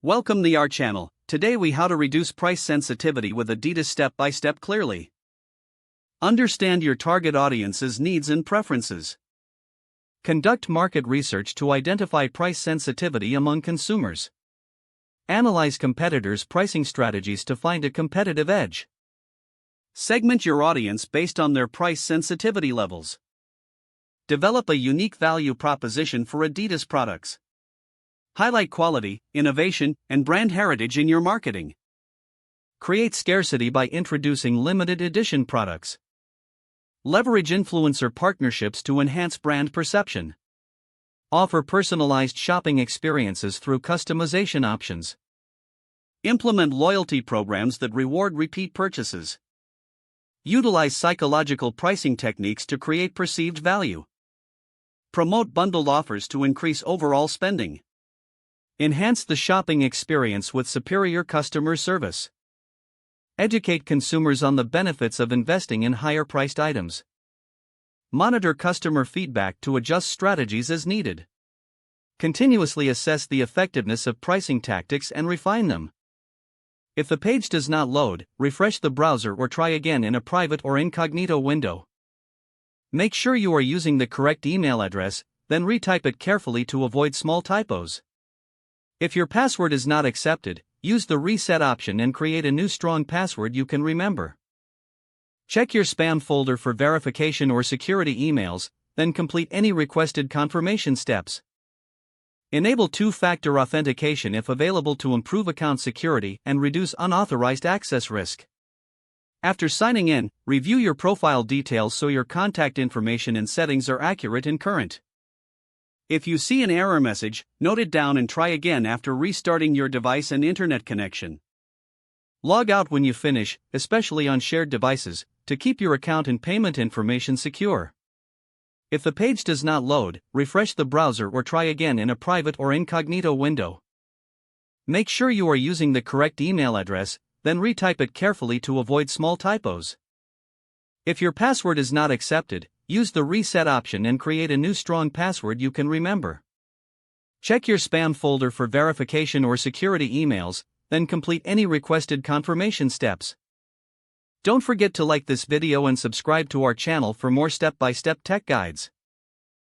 Welcome to our channel. Today we how to reduce price sensitivity with Adidas step by step clearly. Understand your target audience's needs and preferences. Conduct market research to identify price sensitivity among consumers. Analyze competitors' pricing strategies to find a competitive edge. Segment your audience based on their price sensitivity levels. Develop a unique value proposition for Adidas products. Highlight quality, innovation, and brand heritage in your marketing. Create scarcity by introducing limited edition products. Leverage influencer partnerships to enhance brand perception. Offer personalized shopping experiences through customization options. Implement loyalty programs that reward repeat purchases. Utilize psychological pricing techniques to create perceived value. Promote bundled offers to increase overall spending. Enhance the shopping experience with superior customer service. Educate consumers on the benefits of investing in higher-priced items. Monitor customer feedback to adjust strategies as needed. Continuously assess the effectiveness of pricing tactics and refine them. If the page does not load, refresh the browser or try again in a private or incognito window. Make sure you are using the correct email address, then retype it carefully to avoid small typos. If your password is not accepted, use the reset option and create a new strong password you can remember. Check your spam folder for verification or security emails, then complete any requested confirmation steps. Enable two-factor authentication if available to improve account security and reduce unauthorized access risk. After signing in, review your profile details so your contact information and settings are accurate and current. If you see an error message, note it down and try again after restarting your device and internet connection. Log out when you finish, especially on shared devices, to keep your account and payment information secure. If the page does not load, refresh the browser or try again in a private or incognito window. Make sure you are using the correct email address, then retype it carefully to avoid small typos. If your password is not accepted, use the reset option and create a new strong password you can remember. Check your spam folder for verification or security emails, then complete any requested confirmation steps. Don't forget to like this video and subscribe to our channel for more step-by-step tech guides.